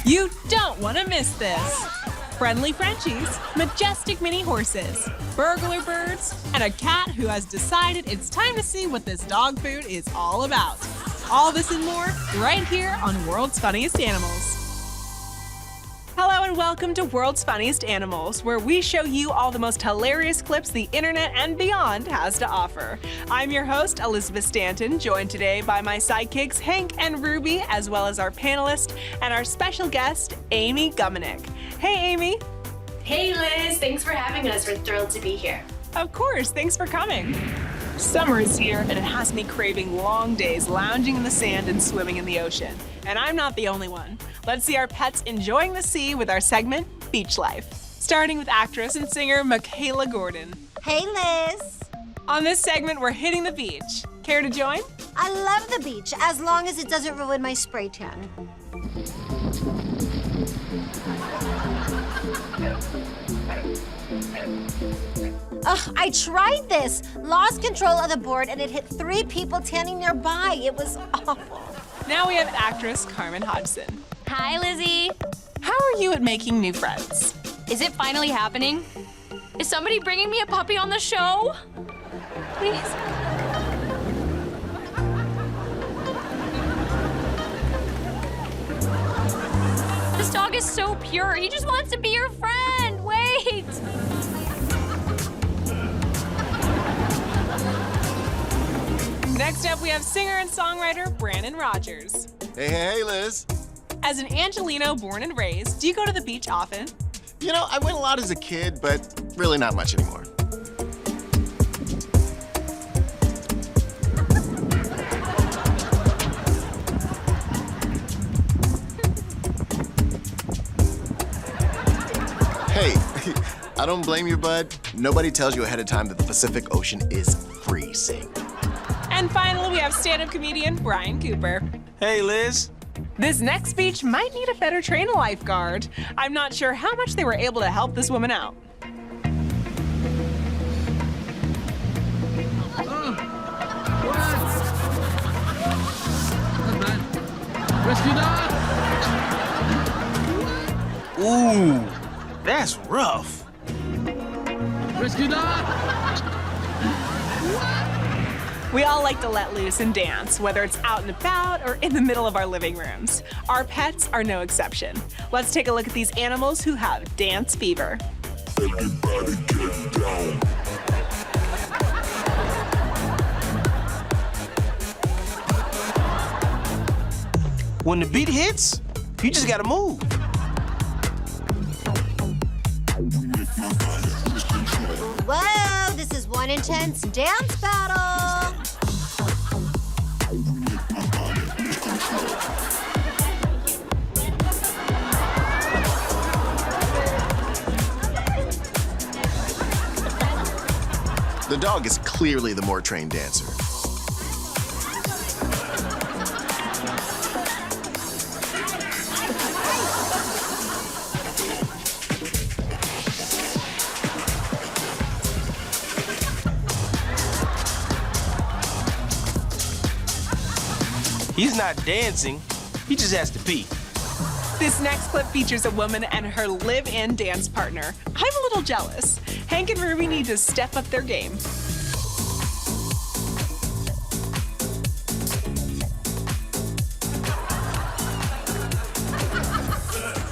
You don't want to miss this. Friendly Frenchies, majestic mini horses, burglar birds, and a cat who has decided it's time to see what this dog food is all about. All this and more right here on World's Funniest Animals. Hello and welcome to World's Funniest Animals, where we show you all the most hilarious clips the internet and beyond has to offer. I'm your host, Elizabeth Stanton, joined today by my sidekicks Hank and Ruby, as well as our panelist and our special guest, Amy Gumenick. Hey, Amy. Hey, Liz. Thanks for having us. We're thrilled to be here. Of course. Thanks for coming. Summer is here, and it has me craving long days lounging in the sand and swimming in the ocean. And I'm not the only one. Let's see our pets enjoying the sea with our segment, Beach Life. Starting with actress and singer Michaela Gordon. Hey, Liz. On this segment, we're hitting the beach. Care to join? I love the beach, as long as it doesn't ruin my spray tan. Ugh, I tried this. Lost control of the board and it hit 3 people standing nearby. It was awful. Now we have actress Carmen Hodgson. Hi, Lizzie. How are you at making new friends? Is it finally happening? Is somebody bringing me a puppy on the show? Please. This dog is so pure. He just wants to be your friend. Wait. Next up, we have singer and songwriter Brandon Rogers. Hey, Liz. As an Angelino born and raised, do you go to the beach often? You know, I went a lot as a kid, but really not much anymore. Hey, I don't blame you, bud. Nobody tells you ahead of time that the Pacific Ocean is freezing. And finally, we have stand-up comedian Brian Cooper. Hey, Liz. This next beach might need a better train lifeguard. I'm not sure how much they were able to help this woman out. Rescue dog! Ooh, that's rough. Rescue dog! We all like to let loose and dance, whether it's out and about or in the middle of our living rooms. Our pets are no exception. Let's take a look at these animals who have dance fever. Everybody get down. When the beat hits, you just gotta move. Whoa, this is one intense dance battle. The dog is clearly the more trained dancer. He's not dancing, he just has to pee. This next clip features a woman and her live-in dance partner. I'm a little jealous. Hank and Ruby need to step up their game.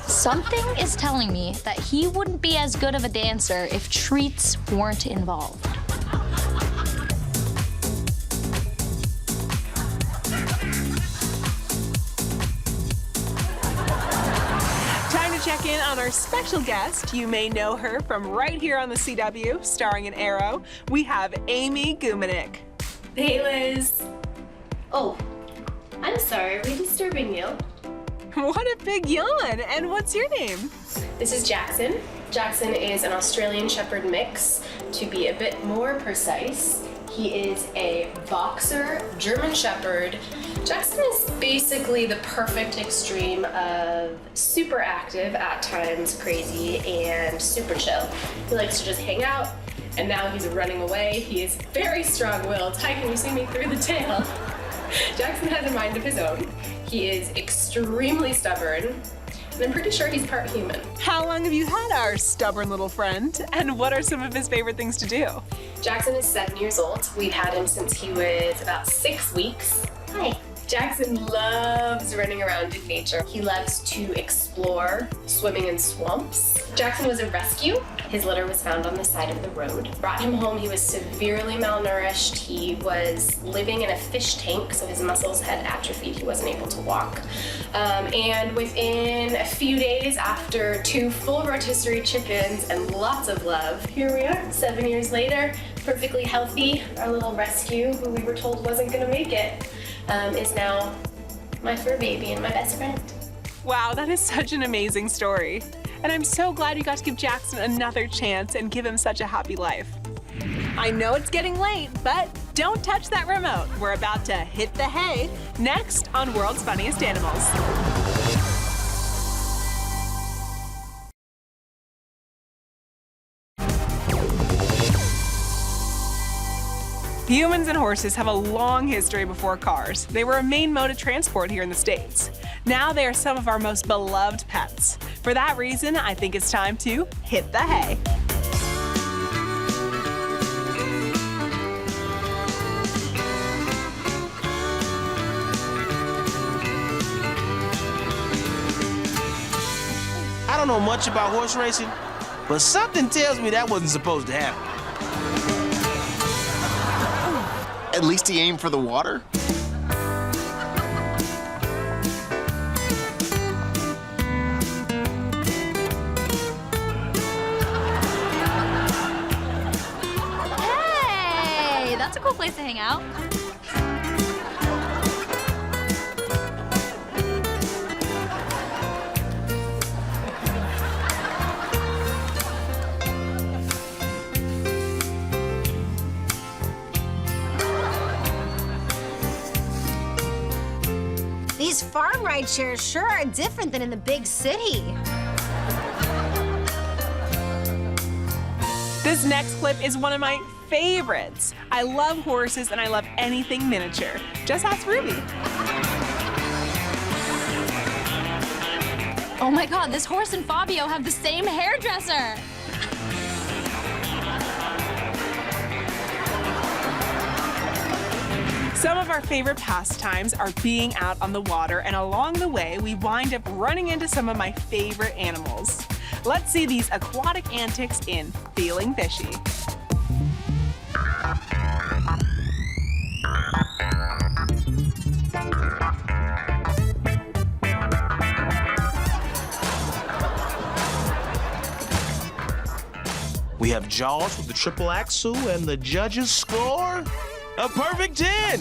Something is telling me that he wouldn't be as good of a dancer if treats weren't involved. Check in on our special guest. You may know her from right here on the CW, starring in Arrow. We have Amy Gumenick. Hey, Liz. Oh, I'm sorry. Are we disturbing you? What a big yawn. And what's your name? This is Jackson. Jackson is an Australian Shepherd mix. To be a bit more precise, he is a boxer German Shepherd. Jackson is basically the perfect extreme of super active, at times crazy, and super chill. He likes to just hang out, and now he's running away. He is very strong-willed. Hi, can you see me through the tail? Jackson has a mind of his own. He is extremely stubborn. and I'm pretty sure he's part human. How long have you had our stubborn little friend? And what are some of his favorite things to do? Jackson is 7 years old. We've had him since he was about 6 weeks. Hi. Jackson loves running around in nature. He loves to explore, swimming in swamps. Jackson was a rescue. His litter was found on the side of the road. Brought him home, he was severely malnourished. He was living in a fish tank, so his muscles had atrophied. He wasn't able to walk. And within a few days, after 2 full rotisserie chickens and lots of love, here we are, 7 years later, perfectly healthy. Our little rescue, who we were told wasn't gonna make it, is now my fur baby and my best friend. Wow, that is such an amazing story. And I'm so glad you got to give Jackson another chance and give him such a happy life. I know it's getting late, but don't touch that remote. We're about to hit the hay next on World's Funniest Animals. Humans and horses have a long history before cars. They were a main mode of transport here in the States. Now they are some of our most beloved pets. For that reason, I think it's time to hit the hay. I don't know much about horse racing, but something tells me that wasn't supposed to happen. At least he aimed for the water. Hey, that's a cool place to hang out. These farm ride shares sure are different than in the big city. This next clip is one of my favorites. I love horses and I love anything miniature. Just ask Ruby. Oh my God, this horse and Fabio have the same hairdresser. Some of our favorite pastimes are being out on the water, and along the way, we wind up running into some of my favorite animals. Let's see these aquatic antics in Feeling Fishy. We have Jaws with the triple axel, and the judges score a perfect 10.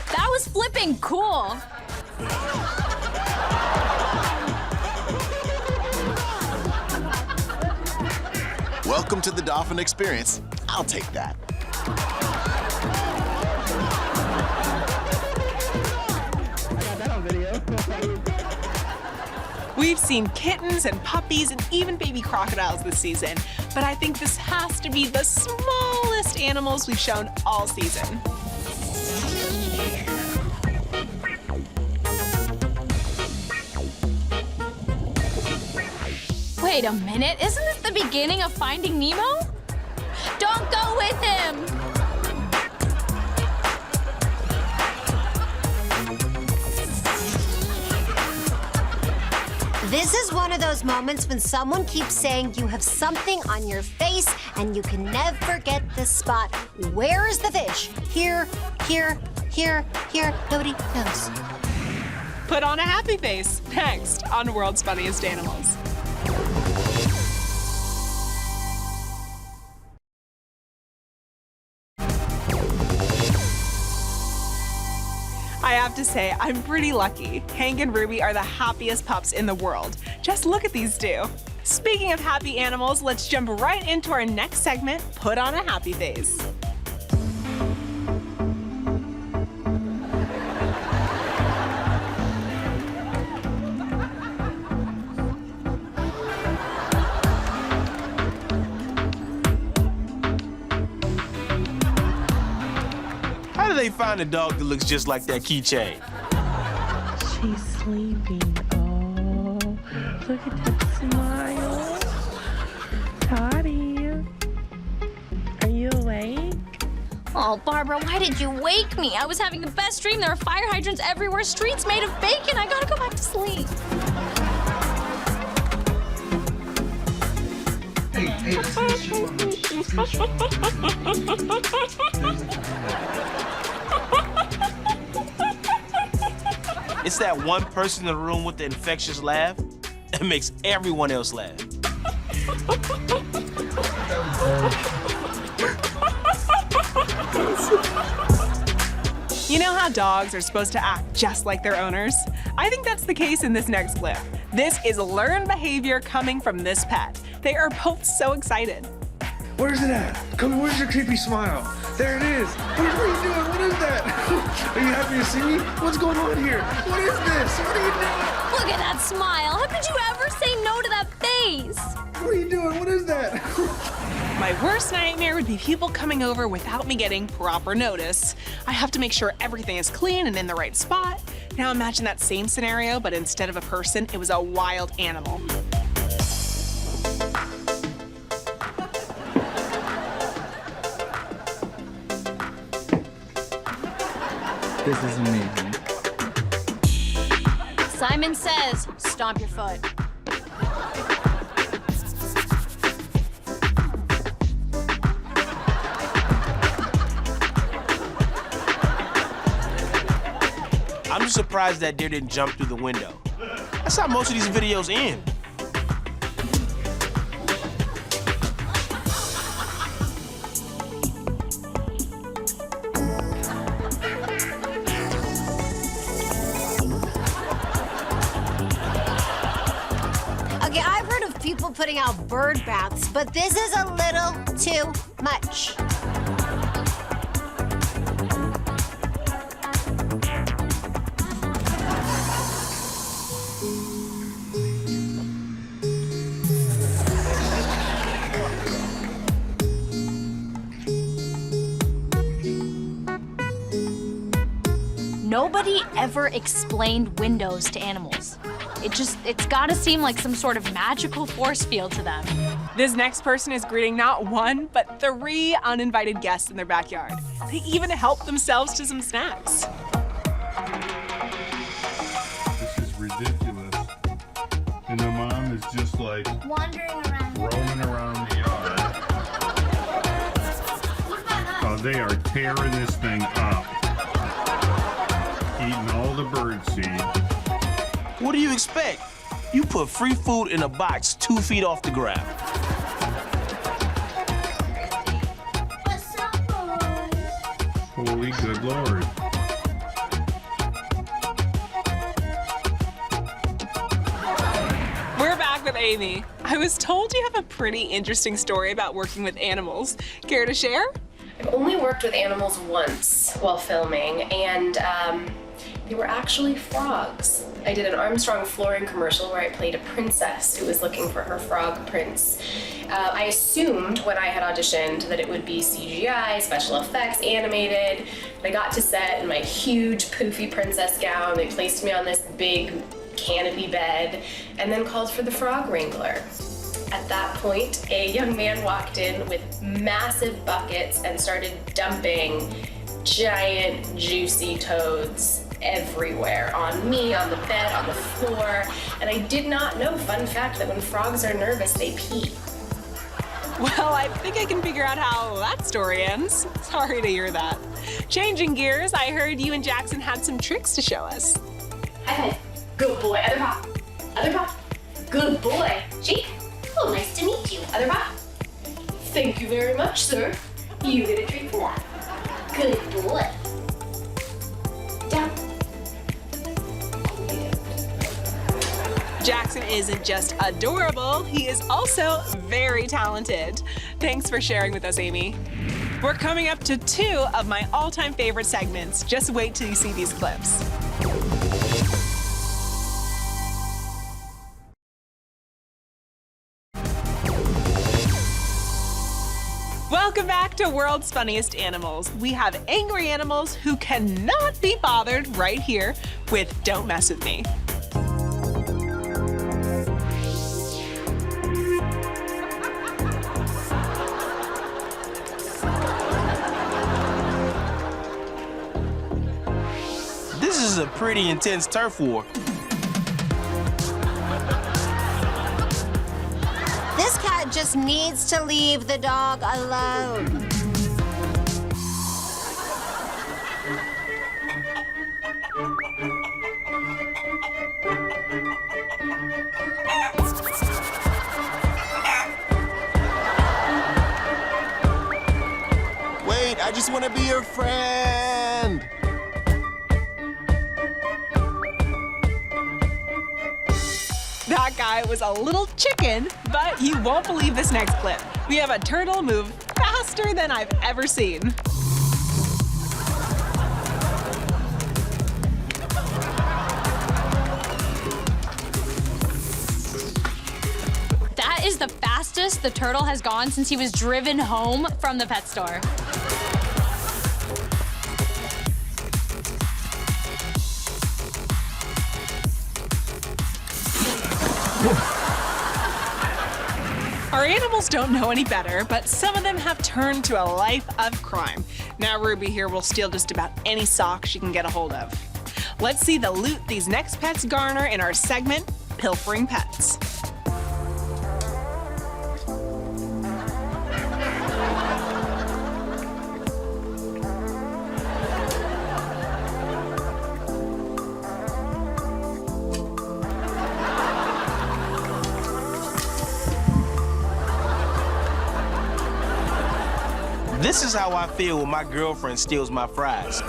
That was flipping cool. Welcome to the Dolphin Experience. I'll take that. We've seen kittens and puppies and even baby crocodiles this season, but I think this has to be the smallest animals we've shown all season. Wait a minute, isn't this the beginning of Finding Nemo? Don't go with him! This is one of those moments when someone keeps saying you have something on your face and you can never get the spot. Where is the fish? Here, here, here, here. Nobody knows. Put on a happy face next on World's Funniest Animals. I have to say, I'm pretty lucky. Hank and Ruby are the happiest pups in the world. Just look at these two. Speaking of happy animals, let's jump right into our next segment, Put on a Happy Face. How do they find a dog that looks just like that keychain? She's sleeping. Oh, look at that smile. Toddy, are you awake? Oh, Barbara, why did you wake me? I was having the best dream. There are fire hydrants everywhere, streets made of bacon. I gotta go back to sleep. It's that one person in the room with the infectious laugh that makes everyone else laugh. You know how dogs are supposed to act just like their owners? I think that's the case in this next clip. This is learned behavior coming from this pet. They are both so excited. Where's it at? Come on, where's your creepy smile? There it is. What are you doing? What is that? Are you happy to see me? What's going on here? What is this? What are you doing? Look at that smile. How could you ever say no to that face? What are you doing? What is that? My worst nightmare would be people coming over without me getting proper notice. I have to make sure everything is clean and in the right spot. Now imagine that same scenario, but instead of a person, it was a wild animal. This is amazing. Simon says, stomp your foot. I'm just surprised that deer didn't jump through the window. That's how most of these videos end. Okay, I've heard of people putting out bird baths, but this is a little too much. Nobody ever explained windows to animals. It's gotta seem like some sort of magical force field to them. This next person is greeting not one, but 3 uninvited guests in their backyard. They even helped themselves to some snacks. This is ridiculous. And the mom is just like roaming around the yard. Oh, they are tearing this thing up. Eating all the bird seed. What do you expect? You put free food in a box 2 feet off the ground. Holy good Lord. We're back with Amy. I was told you have a pretty interesting story about working with animals. Care to share? I've only worked with animals once while filming, and they were actually frogs. I did an Armstrong flooring commercial where I played a princess who was looking for her frog prince. I assumed when I had auditioned that it would be CGI, special effects, animated. But I got to set in my huge poofy princess gown. They placed me on this big canopy bed and then called for the frog wrangler. At that point, a young man walked in with massive buckets and started dumping giant, juicy toads everywhere, on me, on the bed, on the floor. And I did not know, fun fact, that when frogs are nervous, they pee. Well, I think I can figure out how that story ends. Sorry to hear that. Changing gears, I heard you and Jackson had some tricks to show us. High five. Good boy. Other paw. Other paw. Good boy. Cheek. Oh, nice to meet you. Other paw. Thank you very much, sir. You get a treat for that. Good boy. Down. Jackson isn't just adorable, he is also very talented. Thanks for sharing with us, Amy. We're coming up to 2 of my all-time favorite segments. Just wait till you see these clips. Welcome back to World's Funniest Animals. We have angry animals who cannot be bothered right here with Don't Mess With Me. This is a pretty intense turf war. This cat just needs to leave the dog alone. Wait, I just want to be your friend. That guy was a little chicken, but you won't believe this next clip. We have a turtle move faster than I've ever seen. That is the fastest the turtle has gone since he was driven home from the pet store. Our animals don't know any better, but some of them have turned to a life of crime. Now Ruby here will steal just about any sock she can get a hold of. Let's see the loot these next pets garner in our segment, Pilfering Pets. This is how I feel when my girlfriend steals my fries. Oh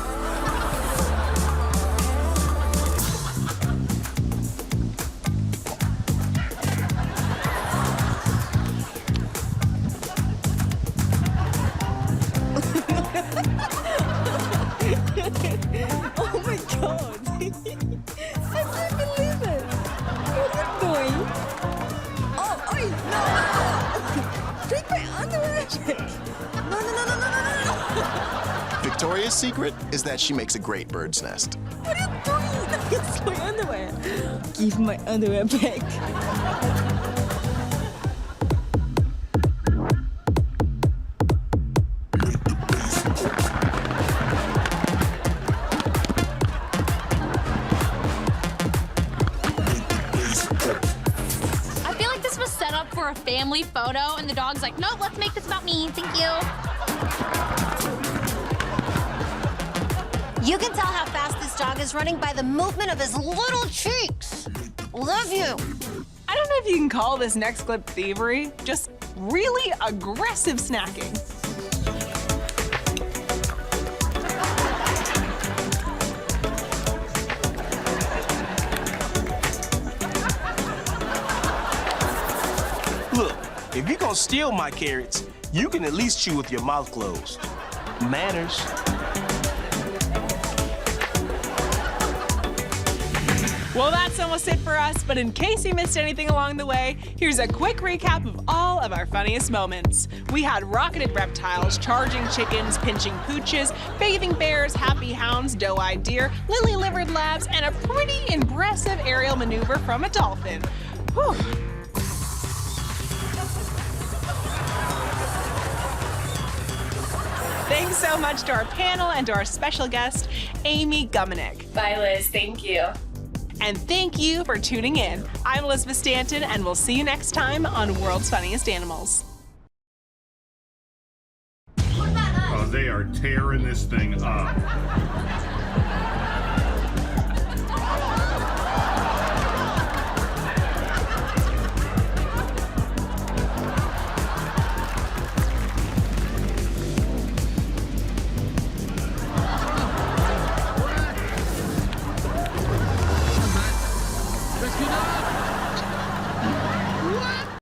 my god! I can't believe it! What are you doing? Oh, oi, no! Take my underwear! Victoria's secret is that she makes a great bird's nest. What are you doing? It's my underwear. Give my underwear back. I feel like this was set up for a family photo, and the dog's like, nope, let's make this about me. Thank you. You can tell how fast this dog is running by the movement of his little cheeks. Love you. I don't know if you can call this next clip thievery, just really aggressive snacking. Look, if you're gonna steal my carrots, you can at least chew with your mouth closed. Manners. Well, that's almost it for us, but in case you missed anything along the way, here's a quick recap of all of our funniest moments. We had rocketed reptiles, charging chickens, pinching pooches, bathing bears, happy hounds, doe-eyed deer, lily-livered labs, and a pretty impressive aerial maneuver from a dolphin. Whew. Thanks so much to our panel and to our special guest, Amy Gumanek. Bye, Liz. Thank you. And thank you for tuning in. I'm Elizabeth Stanton, and we'll see you next time on World's Funniest Animals. Oh, they are tearing this thing up.